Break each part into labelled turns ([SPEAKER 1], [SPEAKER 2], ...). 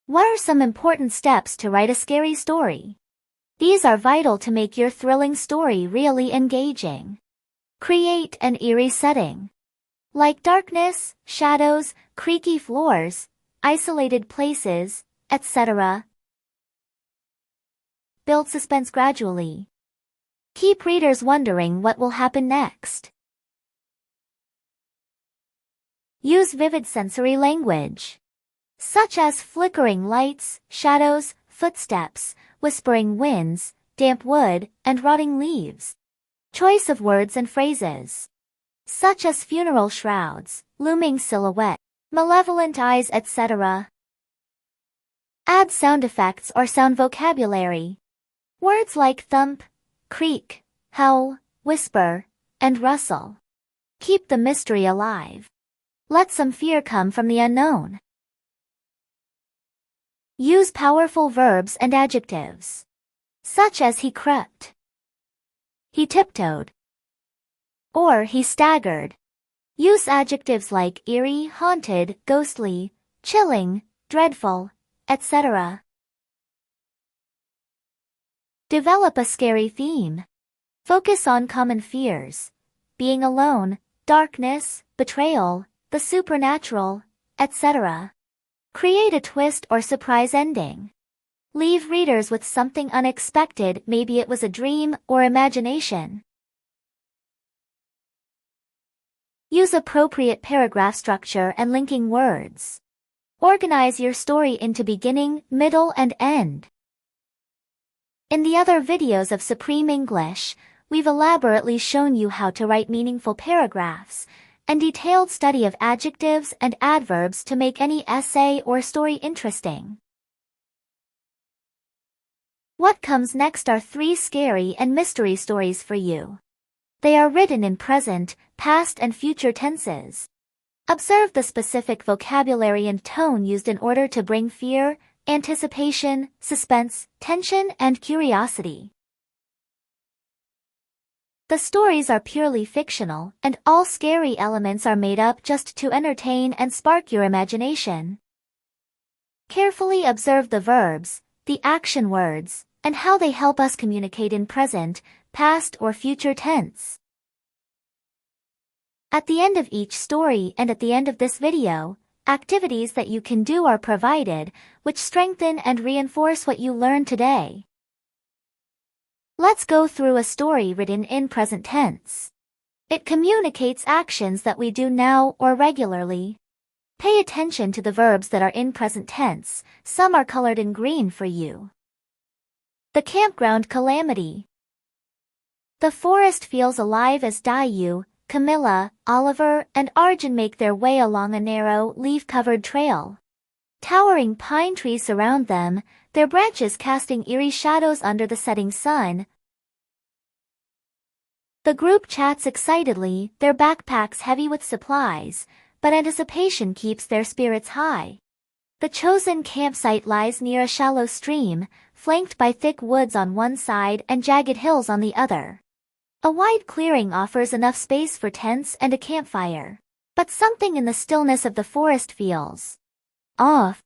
[SPEAKER 1] What are some important steps to write a scary story? These are vital to make your thrilling story really engaging. Create an eerie setting. Like darkness, shadows, creaky floors, isolated places, etc. Build suspense gradually. Keep readers wondering what will happen next. Use vivid sensory language, such as flickering lights, shadows, footsteps, whispering winds, damp wood, and rotting leaves. Choice of words and phrases, such as funeral shrouds, looming silhouette, malevolent eyes, etc. Add sound effects or sound vocabulary. Words like thump, creak, howl, whisper, and rustle. Keep the mystery alive. Let some fear come from the unknown. Use powerful verbs and adjectives, such as he crept, he tiptoed, or he staggered. Use adjectives like eerie, haunted, ghostly, chilling, dreadful, etc. Develop a scary theme. Focus on common fears, being alone, darkness, betrayal, the supernatural, etc. Create a twist or surprise ending. Leave readers with something unexpected, maybe it was a dream or imagination. Use appropriate paragraph structure and linking words. Organize your story into beginning, middle, and end. In the other videos of Supreme English, we've elaborately shown you how to write meaningful paragraphs and detailed study of adjectives and adverbs to make any essay or story interesting. What comes next are 3 scary and mystery stories for you. They are written in present, past, and future tenses. Observe the specific vocabulary and tone used in order to bring fear, anticipation, suspense, tension, and curiosity. The stories are purely fictional, and all scary elements are made up just to entertain and spark your imagination. Carefully observe the verbs, the action words, and how they help us communicate in present, past, or future tense. At the end of each story and at the end of this video, activities that you can do are provided, which strengthen and reinforce what you learned today. Let's go through a story written in present tense. It communicates actions that we do now or regularly. Pay attention to the verbs that are in present tense, some are colored in green for you. The campground calamity. The forest feels alive as Dayu, Camilla, Oliver, and Arjun make their way along a narrow, leaf-covered trail. Towering pine trees surround them, their branches casting eerie shadows under the setting sun. The group chats excitedly, their backpacks heavy with supplies, but anticipation keeps their spirits high. The chosen campsite lies near a shallow stream, flanked by thick woods on one side and jagged hills on the other. A wide clearing offers enough space for tents and a campfire, but something in the stillness of the forest feels off.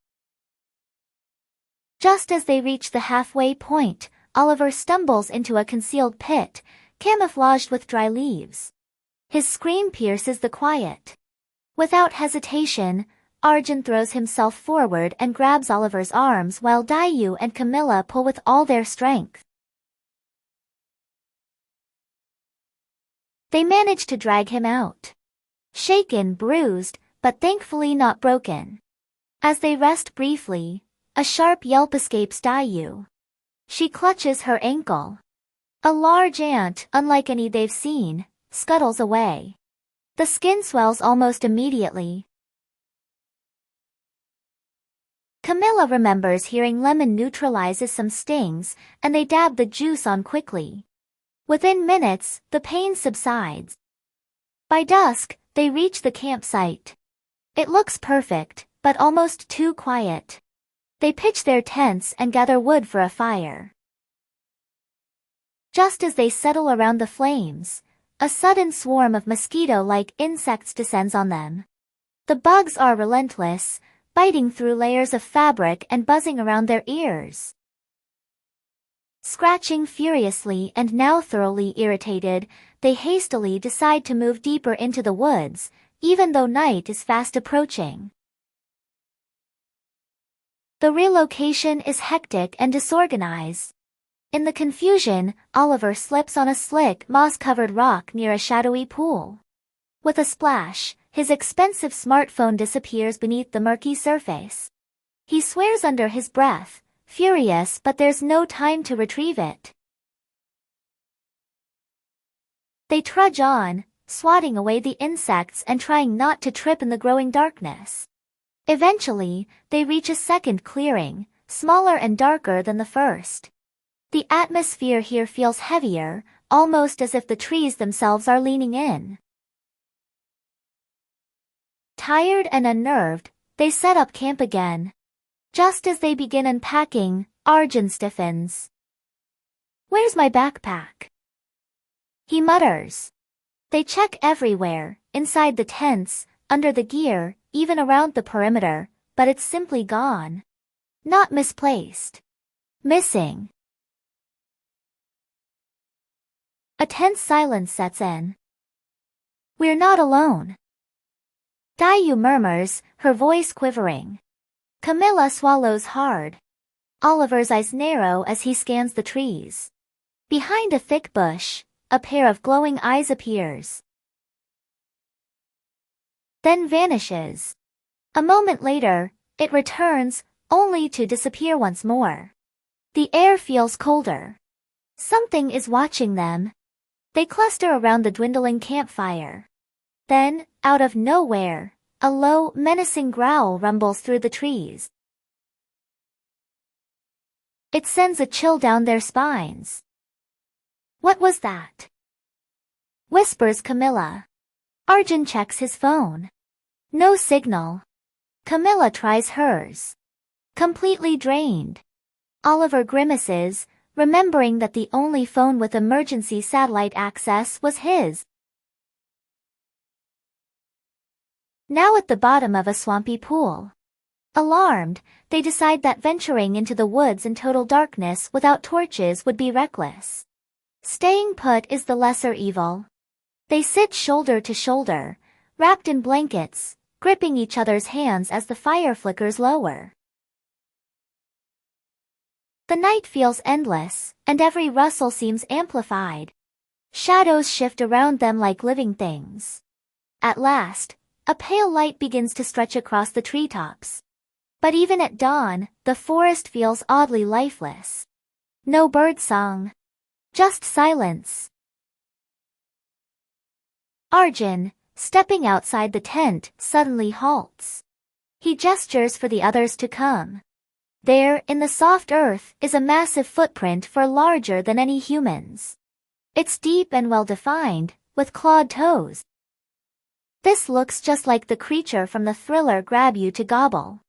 [SPEAKER 1] Just as they reach the halfway point, Oliver stumbles into a concealed pit, camouflaged with dry leaves. His scream pierces the quiet. Without hesitation, Arjun throws himself forward and grabs Oliver's arms while Dayu and Camilla pull with all their strength. They manage to drag him out. Shaken, bruised, but thankfully not broken. As they rest briefly, a sharp yelp escapes Dayu. She clutches her ankle. A large ant, unlike any they've seen, scuttles away. The skin swells almost immediately. Camilla remembers hearing lemon neutralizes some stings, and they dab the juice on quickly. Within minutes, the pain subsides. By dusk, they reach the campsite. It looks perfect, but almost too quiet. They pitch their tents and gather wood for a fire. Just as they settle around the flames, a sudden swarm of mosquito-like insects descends on them. The bugs are relentless, biting through layers of fabric and buzzing around their ears. Scratching furiously and now thoroughly irritated, they hastily decide to move deeper into the woods, even though night is fast approaching. The relocation is hectic and disorganized. In the confusion, Oliver slips on a slick, moss-covered rock near a shadowy pool. With a splash, his expensive smartphone disappears beneath the murky surface. He swears under his breath, furious, but there's no time to retrieve it. They trudge on, swatting away the insects and trying not to trip in the growing darkness. Eventually, they reach a second clearing, smaller and darker than the first. The atmosphere here feels heavier, almost as if the trees themselves are leaning in. Tired and unnerved, they set up camp again. Just as they begin unpacking, Arjun stiffens. "Where's my backpack?" he mutters. They check everywhere, inside the tents, under the gear, even around the perimeter, but it's simply gone. Not misplaced. Missing. A tense silence sets in. "We're not alone," Dayu murmurs, her voice quivering. Camilla swallows hard. Oliver's eyes narrow as he scans the trees. Behind a thick bush, a pair of glowing eyes appears. Then vanishes. A moment later, it returns, only to disappear once more. The air feels colder. Something is watching them. They cluster around the dwindling campfire. Then, out of nowhere, a low, menacing growl rumbles through the trees. It sends a chill down their spines. "What was that?" whispers Camilla. Arjun checks his phone. No signal. Camilla tries hers. Completely drained. Oliver grimaces, remembering that the only phone with emergency satellite access was his. Now at the bottom of a swampy pool. Alarmed, they decide that venturing into the woods in total darkness without torches would be reckless. Staying put is the lesser evil. They sit shoulder to shoulder, wrapped in blankets, gripping each other's hands as the fire flickers lower. The night feels endless, and every rustle seems amplified. Shadows shift around them like living things. At last, a pale light begins to stretch across the treetops. But even at dawn, the forest feels oddly lifeless. No birdsong. Just silence. Arjun, stepping outside the tent, suddenly halts. He gestures for the others to come. There, in the soft earth, is a massive footprint far larger than any humans. It's deep and well-defined, with clawed toes. "This looks just like the creature from the thriller Grab You to Gobble,"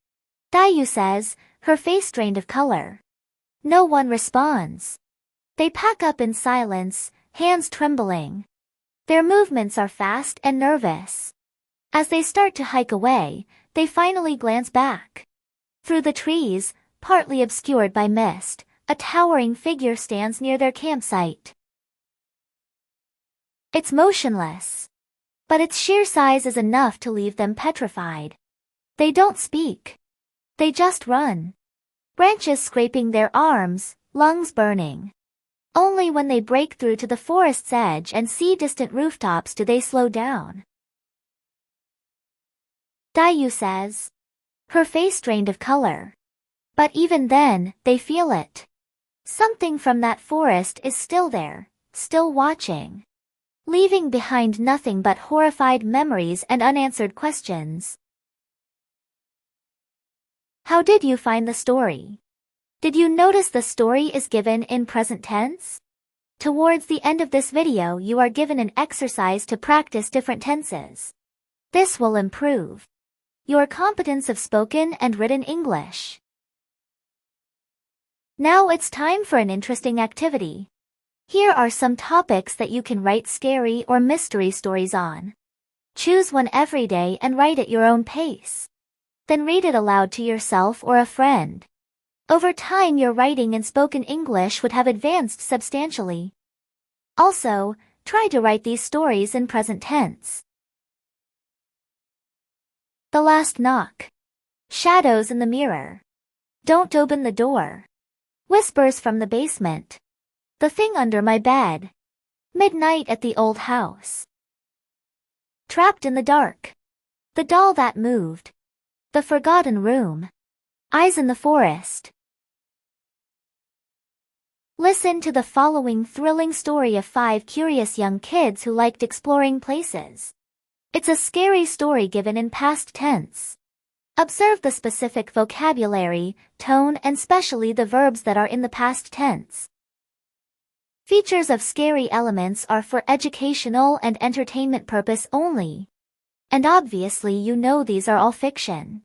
[SPEAKER 1] Dayu says, her face drained of color. No one responds. They pack up in silence, hands trembling. Their movements are fast and nervous. As they start to hike away, they finally glance back. Through the trees, partly obscured by mist, a towering figure stands near their campsite. It's motionless. But its sheer size is enough to leave them petrified. They don't speak. They just run. Branches scraping their arms, lungs burning. Only when they break through to the forest's edge and see distant rooftops do they slow down. Dayu says. Her face drained of color. But even then, they feel it. Something from that forest is still there, still watching. Leaving behind nothing but horrified memories and unanswered questions. How did you find the story? Did you notice the story is given in present tense? Towards the end of this video you are given an exercise to practice different tenses. This will improve your competence of spoken and written English. Now it's time for an interesting activity. Here are some topics that you can write scary or mystery stories on. Choose one every day and write at your own pace. Then read it aloud to yourself or a friend. Over time, your writing and spoken English would have advanced substantially. Also, try to write these stories in present tense. The last knock. Shadows in the mirror. Don't open the door. Whispers from the basement. The thing under my bed. Midnight at the old house. Trapped in the dark. The doll that moved. The forgotten room. Eyes in the forest. Listen to the following thrilling story of 5 curious young kids who liked exploring places. It's a scary story given in past tense. Observe the specific vocabulary, tone, and especially the verbs that are in the past tense. Features of scary elements are for educational and entertainment purpose only. And obviously you know these are all fiction.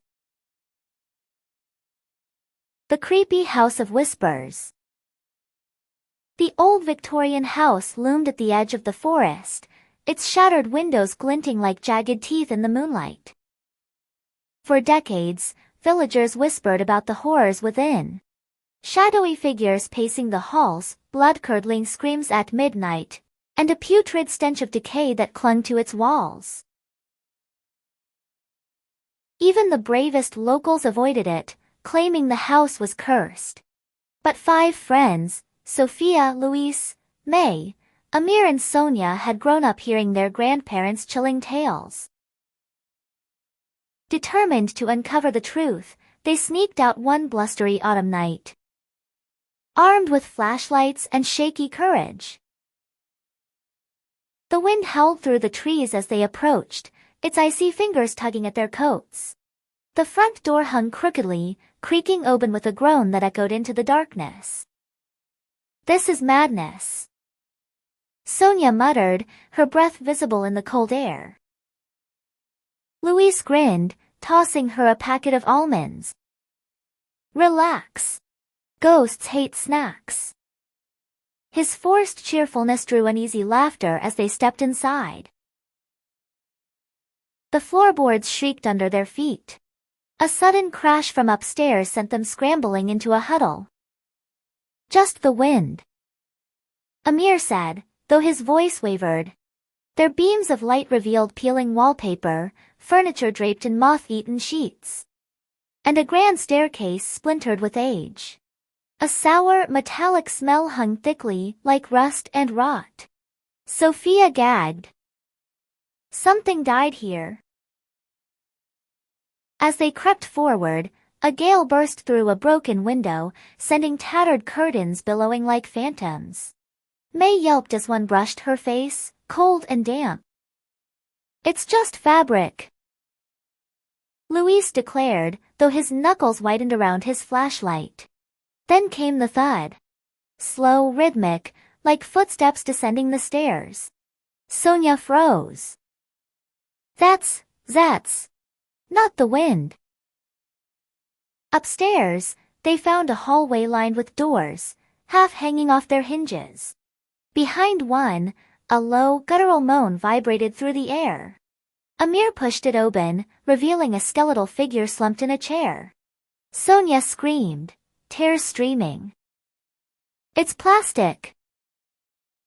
[SPEAKER 1] The creepy House of Whispers. The old Victorian house loomed at the edge of the forest, its shattered windows glinting like jagged teeth in the moonlight. For decades, villagers whispered about the horrors within. Shadowy figures pacing the halls, blood-curdling screams at midnight, and a putrid stench of decay that clung to its walls. Even the bravest locals avoided it, claiming the house was cursed. But 5 friends, Sophia, Louise, May, Amir and Sonia had grown up hearing their grandparents' chilling tales. Determined to uncover the truth, they sneaked out one blustery autumn night. Armed with flashlights and shaky courage. The wind howled through the trees as they approached, its icy fingers tugging at their coats. The front door hung crookedly, creaking open with a groan that echoed into the darkness. "This is madness," Sonia muttered, her breath visible in the cold air. Louise grinned, tossing her a packet of almonds. "Relax. Ghosts hate snacks." His forced cheerfulness drew uneasy laughter as they stepped inside. The floorboards shrieked under their feet. A sudden crash from upstairs sent them scrambling into a huddle. "Just the wind," Amir said, though his voice wavered. Their beams of light revealed peeling wallpaper, furniture draped in moth-eaten sheets, and a grand staircase splintered with age. A sour, metallic smell hung thickly, like rust and rot. Sophia gagged. Something died here. As they crept forward, a gale burst through a broken window, sending tattered curtains billowing like phantoms. May yelped as one brushed her face, cold and damp. "It's just fabric," Luis declared, though his knuckles whitened around his flashlight. Then came the thud. Slow, rhythmic, like footsteps descending the stairs. Sonia froze. That's not the wind." Upstairs, they found a hallway lined with doors, half hanging off their hinges. Behind one, a low, guttural moan vibrated through the air. Amir pushed it open, revealing a skeletal figure slumped in a chair. Sonia screamed, tears streaming. "It's plastic."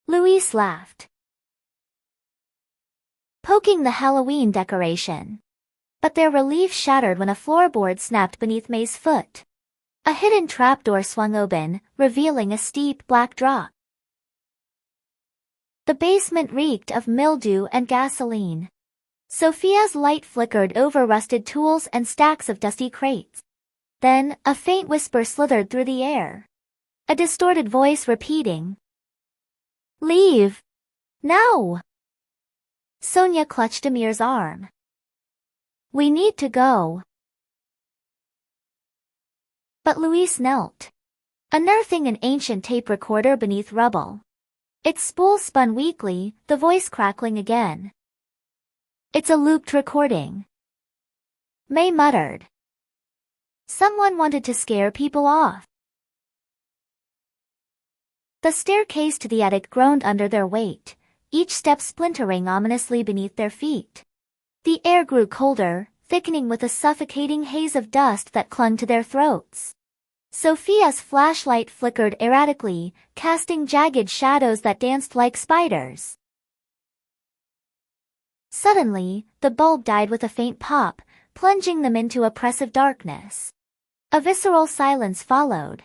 [SPEAKER 1] Luis laughed, poking the Halloween decoration. But their relief shattered when a floorboard snapped beneath May's foot. A hidden trapdoor swung open, revealing a steep black drop. The basement reeked of mildew and gasoline. Sophia's light flickered over rusted tools and stacks of dusty crates. Then, a faint whisper slithered through the air. A distorted voice repeating, "Leave! Now!" Sonia clutched Amir's arm. "We need to go." But Luis knelt, unearthing an ancient tape recorder beneath rubble. Its spool spun weakly, the voice crackling again. "It's a looped recording," May muttered. "Someone wanted to scare people off." The staircase to the attic groaned under their weight, each step splintering ominously beneath their feet. The air grew colder, thickening with a suffocating haze of dust that clung to their throats. Sophia's flashlight flickered erratically, casting jagged shadows that danced like spiders. Suddenly, the bulb died with a faint pop, plunging them into oppressive darkness. A visceral silence followed,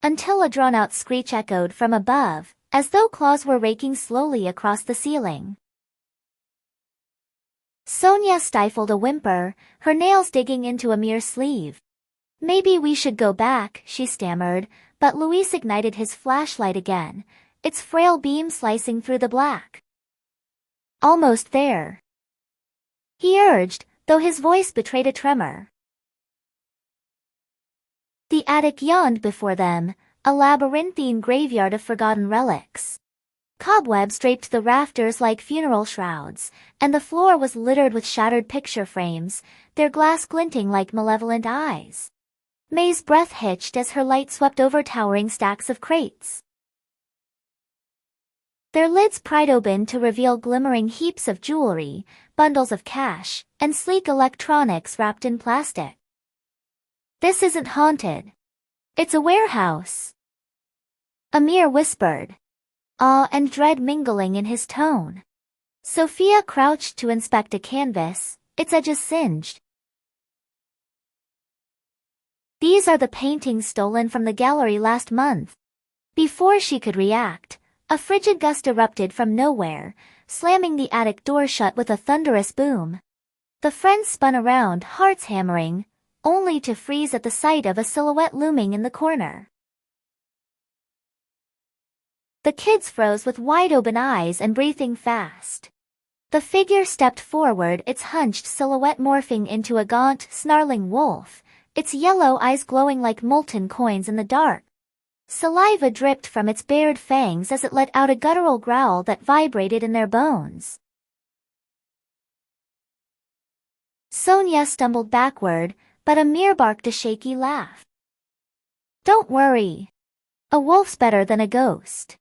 [SPEAKER 1] until a drawn-out screech echoed from above, as though claws were raking slowly across the ceiling. Sonia stifled a whimper, her nails digging into Amir's sleeve. "Maybe we should go back," she stammered, but Luis ignited his flashlight again, its frail beam slicing through the black. "Almost there," he urged, though his voice betrayed a tremor. The attic yawned before them, a labyrinthine graveyard of forgotten relics. Cobwebs draped the rafters like funeral shrouds, and the floor was littered with shattered picture frames, their glass glinting like malevolent eyes. May's breath hitched as her light swept over towering stacks of crates. Their lids pried open to reveal glimmering heaps of jewelry, bundles of cash, and sleek electronics wrapped in plastic. "This isn't haunted. It's a warehouse," Amir whispered, awe and dread mingling in his tone. Sophia crouched to inspect a canvas, its edges singed. "These are the paintings stolen from the gallery last month." Before she could react, a frigid gust erupted from nowhere, slamming the attic door shut with a thunderous boom. The friends spun around, hearts hammering, only to freeze at the sight of a silhouette looming in the corner. The kids froze with wide-open eyes and breathing fast. The figure stepped forward, its hunched silhouette morphing into a gaunt, snarling wolf, its yellow eyes glowing like molten coins in the dark. Saliva dripped from its bared fangs as it let out a guttural growl that vibrated in their bones. Sonia stumbled backward, but Amir barked a shaky laugh. "Don't worry. A wolf's better than a ghost.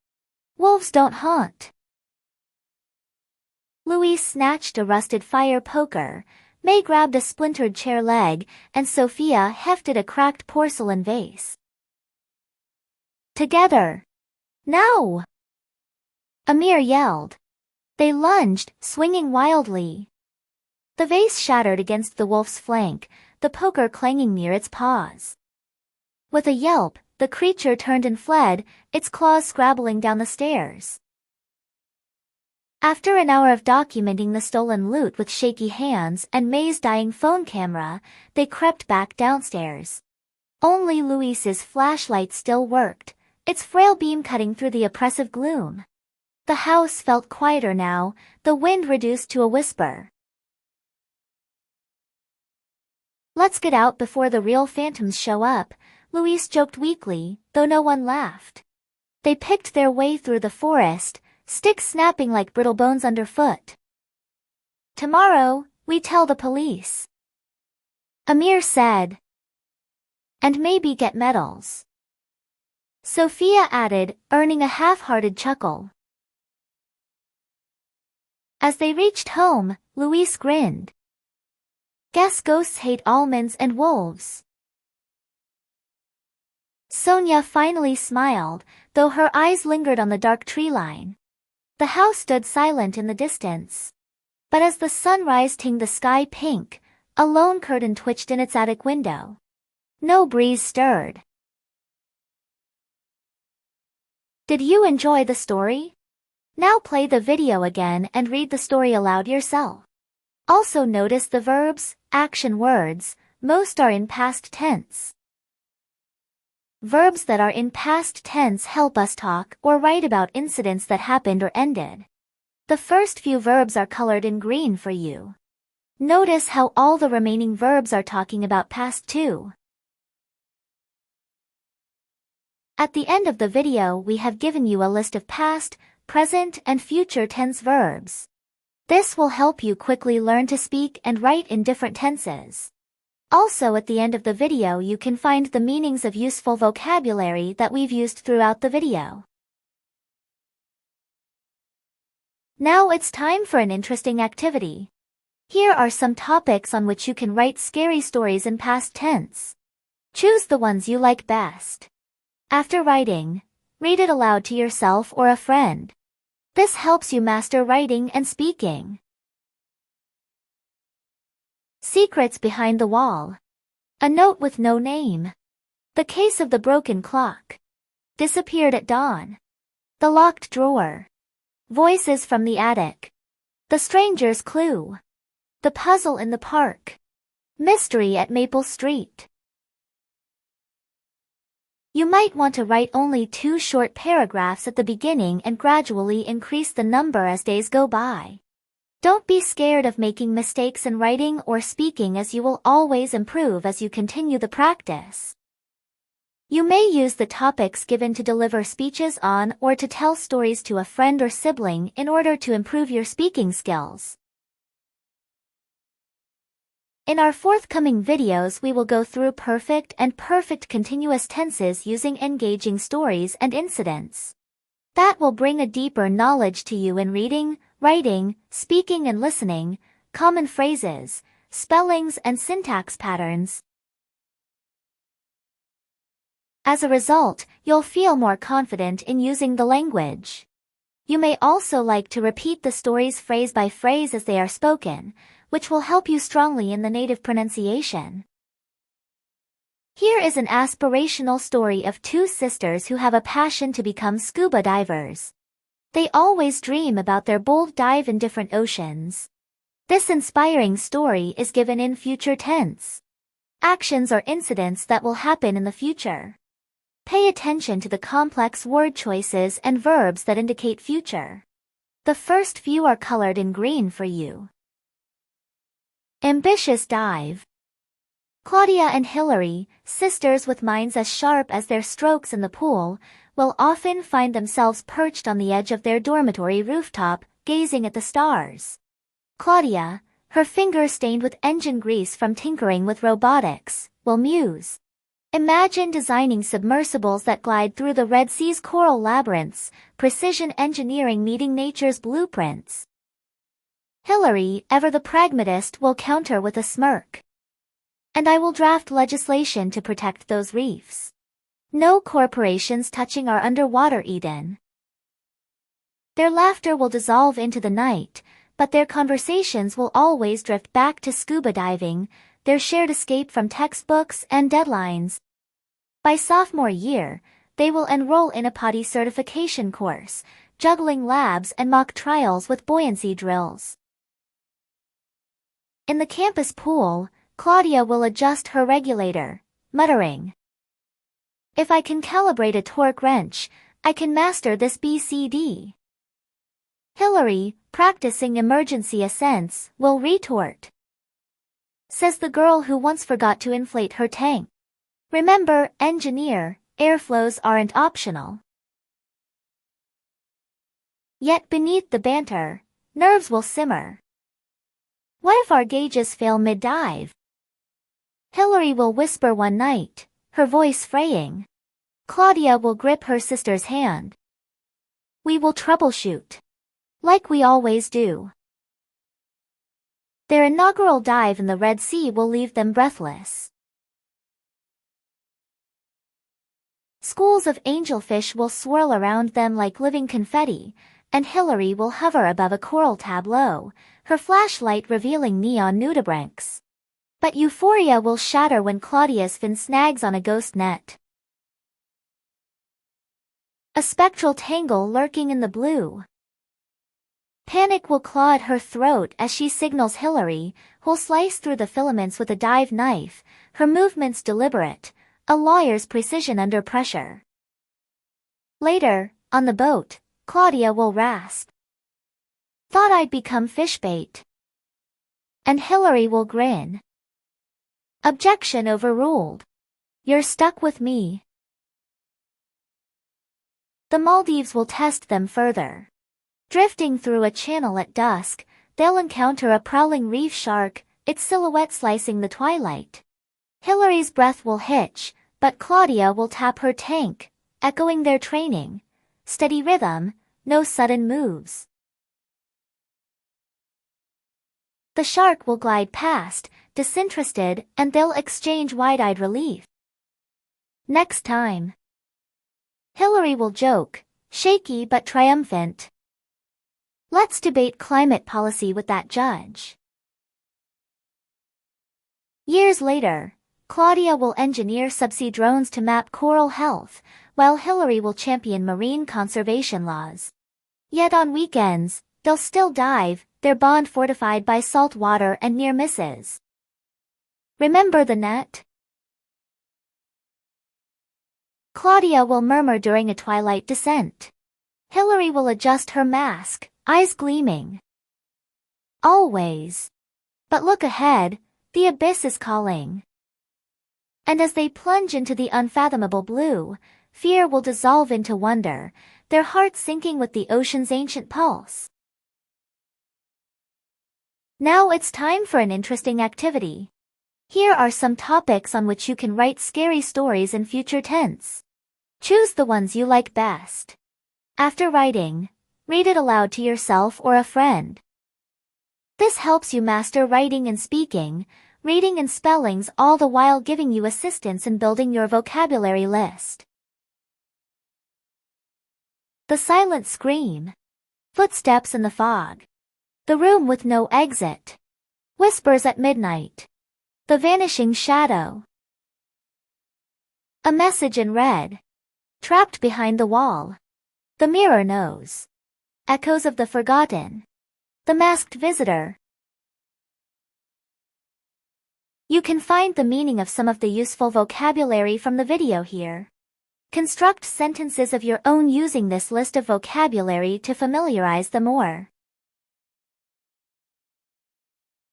[SPEAKER 1] Wolves don't haunt." Louis snatched a rusted fire poker, May grabbed a splintered chair leg, and Sophia hefted a cracked porcelain vase. "Together! Now!" Amir yelled. They lunged, swinging wildly. The vase shattered against the wolf's flank, the poker clanging near its paws. With a yelp, the creature turned and fled, its claws scrabbling down the stairs. After an hour of documenting the stolen loot with shaky hands and May's dying phone camera, they crept back downstairs. Only Luis's flashlight still worked, its frail beam cutting through the oppressive gloom. The house felt quieter now, the wind reduced to a whisper. "Let's get out before the real phantoms show up," Luis joked weakly, though no one laughed. They picked their way through the forest, sticks snapping like brittle bones underfoot. "Tomorrow, we tell the police," Amir said. "And maybe get medals," Sophia added, earning a half-hearted chuckle. As they reached home, Luis grinned. "Guess ghosts hate almonds and wolves." Sonia finally smiled, though her eyes lingered on the dark tree line. The house stood silent in the distance. But as the sunrise tinged the sky pink, a lone curtain twitched in its attic window. No breeze stirred. Did you enjoy the story? Now play the video again and read the story aloud yourself. Also notice the verbs, action words, most are in past tense. Verbs that are in past tense help us talk or write about incidents that happened or ended. The first few verbs are colored in green for you. Notice how all the remaining verbs are talking about past too. At the end of the video we have given you a list of past, present and future tense verbs. This will help you quickly learn to speak and write in different tenses. Also at the end of the video you can find the meanings of useful vocabulary that we've used throughout the video. Now it's time for an interesting activity. Here are some topics on which you can write scary stories in past tense. Choose the ones you like best. After writing, read it aloud to yourself or a friend. This helps you master writing and speaking. Secrets behind the wall. A note with no name. The case of the broken clock. Disappeared at dawn. The locked drawer. Voices from the attic. The stranger's clue. The puzzle in the park. Mystery at Maple Street. You might want to write only 2 short paragraphs at the beginning and gradually increase the number as days go by. Don't be scared of making mistakes in writing or speaking, as you will always improve as you continue the practice. You may use the topics given to deliver speeches on or to tell stories to a friend or sibling in order to improve your speaking skills. In our forthcoming videos, we will go through perfect and perfect continuous tenses using engaging stories and incidents. That will bring a deeper knowledge to you in reading, writing, speaking and listening, common phrases, spellings and syntax patterns. As a result, you'll feel more confident in using the language. You may also like to repeat the stories phrase by phrase as they are spoken, which will help you strongly in the native pronunciation. Here is an aspirational story of 2 sisters who have a passion to become scuba divers. They always dream about their bold dive in different oceans. This inspiring story is given in future tense. Actions or incidents that will happen in the future. Pay attention to the complex word choices and verbs that indicate future. The first few are colored in green for you. Ambitious dive. Claudia and Hillary, sisters with minds as sharp as their strokes in the pool, will often find themselves perched on the edge of their dormitory rooftop, gazing at the stars. Claudia, her fingers stained with engine grease from tinkering with robotics, will muse. Imagine designing submersibles that glide through the Red Sea's coral labyrinths, precision engineering meeting nature's blueprints. Hillary, ever the pragmatist, will counter with a smirk. And I will draft legislation to protect those reefs. No corporations touching our underwater Eden. Their laughter will dissolve into the night, but their conversations will always drift back to scuba diving, their shared escape from textbooks and deadlines. By sophomore year, they will enroll in a POTI certification course, juggling labs and mock trials with buoyancy drills. In the campus pool, Claudia will adjust her regulator, muttering, "If I can calibrate a torque wrench, I can master this BCD." Hillary, practicing emergency ascents, will retort, "Says the girl who once forgot to inflate her tank. Remember, engineer, airflows aren't optional." Yet beneath the banter, nerves will simmer. What if our gauges fail mid-dive? Hillary will whisper one night, her voice fraying. Claudia will grip her sister's hand. We will troubleshoot. Like we always do. Their inaugural dive in the Red Sea will leave them breathless. Schools of angelfish will swirl around them like living confetti, and Hillary will hover above a coral tableau, her flashlight revealing neon nudibranchs. But euphoria will shatter when Claudia's fin snags on a ghost net. A spectral tangle lurking in the blue. Panic will claw at her throat as she signals Hillary, who'll slice through the filaments with a dive knife, her movements deliberate, a lawyer's precision under pressure. Later, on the boat, Claudia will rasp, "Thought I'd become fish bait." And Hillary will grin. Objection overruled. You're stuck with me. The Maldives will test them further. Drifting through a channel at dusk, they'll encounter a prowling reef shark, its silhouette slicing the twilight. Hillary's breath will hitch, but Claudia will tap her tank, echoing their training. Steady rhythm, no sudden moves. The shark will glide past, disinterested, and they'll exchange wide-eyed relief. Next time. Hillary will joke, shaky but triumphant. Let's debate climate policy with that judge. Years later, Claudia will engineer subsea drones to map coral health, while Hillary will champion marine conservation laws. Yet on weekends, they'll still dive, their bond fortified by salt water and near misses. Remember the net? Claudia will murmur during a twilight descent. Hillary will adjust her mask, eyes gleaming. Always. But look ahead, the abyss is calling. And as they plunge into the unfathomable blue, fear will dissolve into wonder, their hearts sinking with the ocean's ancient pulse. Now it's time for an interesting activity. Here are some topics on which you can write scary stories in future tense. Choose the ones you like best. After writing, read it aloud to yourself or a friend. This helps you master writing and speaking, reading and spellings, all the while giving you assistance in building your vocabulary list. The silent scream. Footsteps in the fog. The room with no exit. Whispers at midnight. The vanishing shadow. A message in red. Trapped behind the wall. The mirror knows. Echoes of the forgotten. The masked visitor. You can find the meaning of some of the useful vocabulary from the video here. Construct sentences of your own using this list of vocabulary to familiarize them more.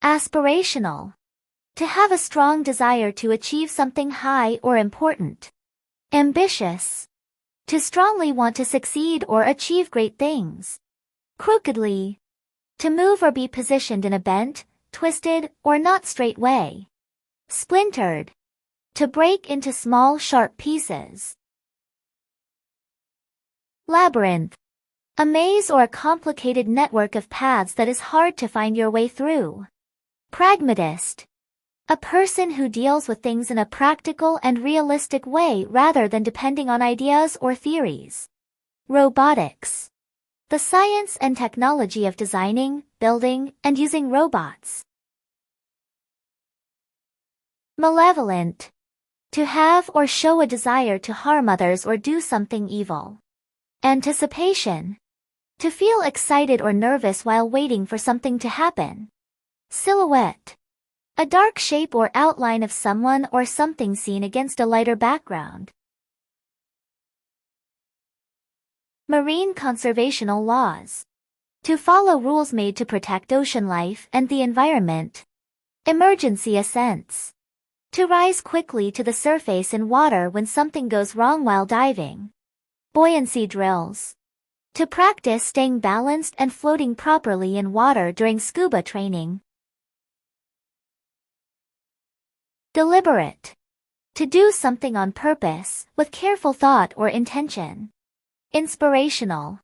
[SPEAKER 1] Aspirational. To have a strong desire to achieve something high or important. Ambitious. To strongly want to succeed or achieve great things. Crookedly. To move or be positioned in a bent, twisted, or not straight way. Splintered. To break into small sharp pieces. Labyrinth. A maze or a complicated network of paths that is hard to find your way through. Pragmatist. A person who deals with things in a practical and realistic way rather than depending on ideas or theories. Robotics. The science and technology of designing, building, and using robots. Malevolent. To have or show a desire to harm others or do something evil. Anticipation. To feel excited or nervous while waiting for something to happen. Silhouette. A dark shape or outline of someone or something seen against a lighter background. Marine conservational laws. To follow rules made to protect ocean life and the environment. Emergency ascents. To rise quickly to the surface in water when something goes wrong while diving. Buoyancy drills. To practice staying balanced and floating properly in water during scuba training. Deliberate. To do something on purpose, with careful thought or intention. Inspirational.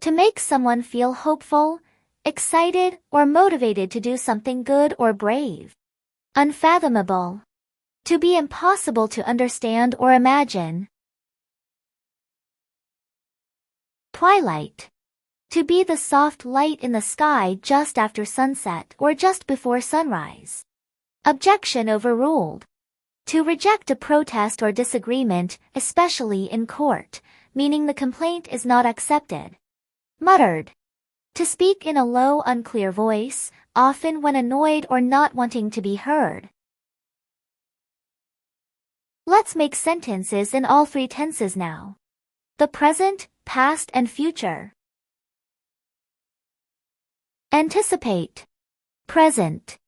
[SPEAKER 1] To make someone feel hopeful, excited, or motivated to do something good or brave. Unfathomable. To be impossible to understand or imagine. Twilight. To be the soft light in the sky just after sunset or just before sunrise. Objection overruled. To reject a protest or disagreement, especially in court, meaning the complaint is not accepted. Muttered. To speak in a low, unclear voice, often when annoyed or not wanting to be heard. Let's make sentences in all three tenses now. The present, past, and future. Anticipate. Present.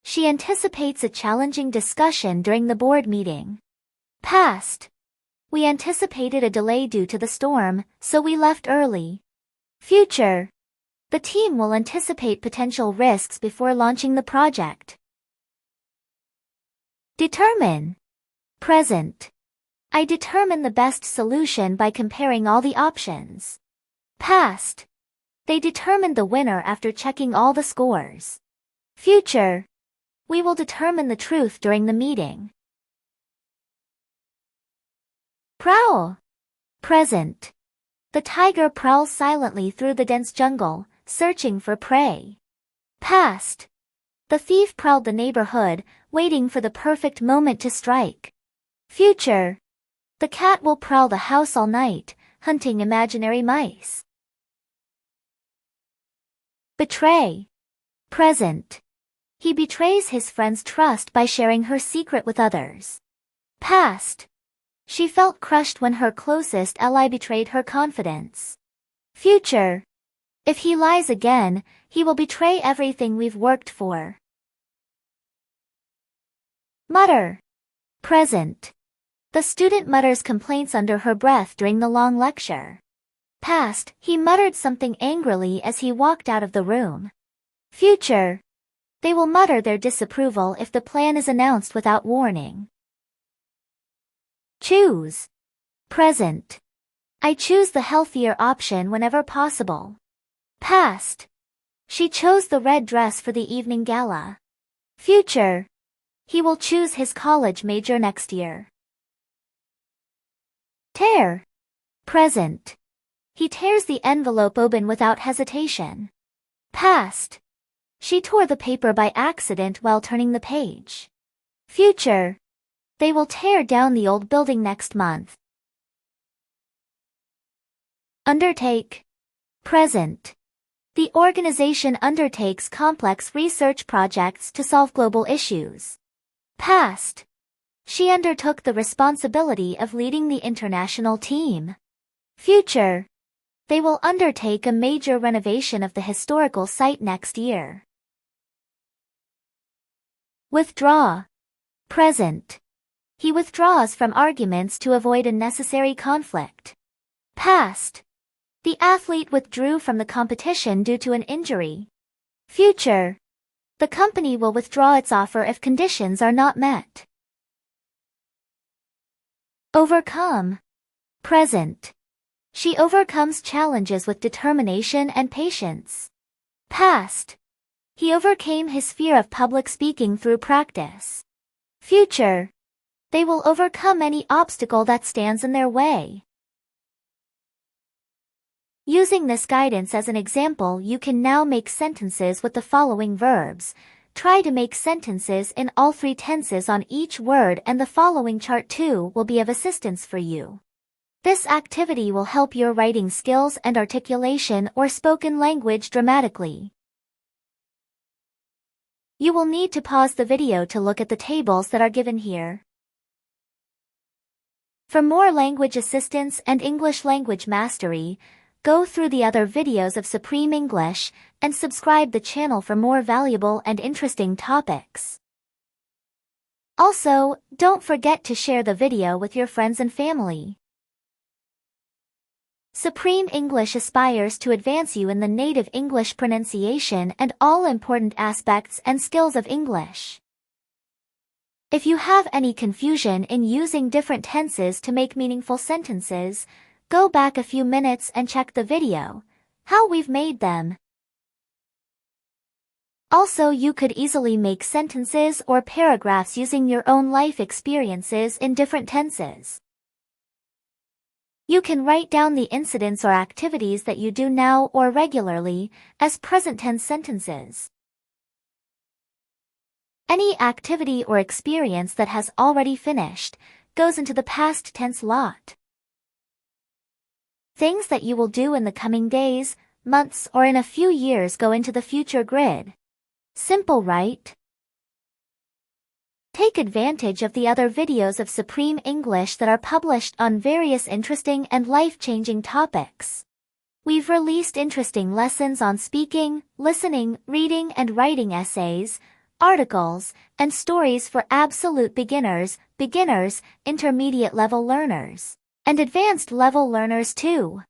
[SPEAKER 1] She anticipates a challenging discussion during the board meeting. Past. We anticipated a delay due to the storm, so we left early. Future. The team will anticipate potential risks before launching the project. Determine. Present. I determine the best solution by comparing all the options. Past. They determined the winner after checking all the scores. Future. We will determine the truth during the meeting. Prowl. Present. The tiger prowls silently through the dense jungle, searching for prey. Past. The thief prowled the neighborhood, waiting for the perfect moment to strike. Future. The cat will prowl the house all night, hunting imaginary mice. Betray. Present. He betrays his friend's trust by sharing her secret with others. Past. She felt crushed when her closest ally betrayed her confidence. Future. If he lies again, he will betray everything we've worked for. Mutter. Present. The student mutters complaints under her breath during the long lecture. Past, he muttered something angrily as he walked out of the room. Future. They will mutter their disapproval if the plan is announced without warning. Choose. Present. I choose the healthier option whenever possible. Past. She chose the red dress for the evening gala. Future. He will choose his college major next year. Tear. Present. He tears the envelope open without hesitation. Past. She tore the paper by accident while turning the page. Future. They will tear down the old building next month. Undertake. Present. The organization undertakes complex research projects to solve global issues. Past. She undertook the responsibility of leading the international team. Future. They will undertake a major renovation of the historical site next year. Withdraw. Present. He withdraws from arguments to avoid unnecessary conflict. Past. The athlete withdrew from the competition due to an injury. Future. The company will withdraw its offer if conditions are not met. Overcome. Present. She overcomes challenges with determination and patience. Past. He overcame his fear of public speaking through practice. Future. They will overcome any obstacle that stands in their way. Using this guidance as an example, you can now make sentences with the following verbs. Try to make sentences in all 3 tenses on each word, and the following chart too will be of assistance for you. This activity will help your writing skills and articulation or spoken language dramatically. You will need to pause the video to look at the tables that are given here. For more language assistance and English language mastery, go through the other videos of Supreme English and subscribe the channel for more valuable and interesting topics. Also, don't forget to share the video with your friends and family. Supreme English aspires to advance you in the native English pronunciation and all important aspects and skills of English. If you have any confusion in using different tenses to make meaningful sentences, go back a few minutes and check the video, how we've made them. Also, you could easily make sentences or paragraphs using your own life experiences in different tenses. You can write down the incidents or activities that you do now or regularly as present tense sentences. Any activity or experience that has already finished goes into the past tense lot. Things that you will do in the coming days, months, or in a few years go into the future grid. Simple, right? Take advantage of the other videos of Supreme English that are published on various interesting and life-changing topics. We've released interesting lessons on speaking, listening, reading, and writing essays, articles, and stories for absolute beginners, intermediate level learners, and advanced level learners too.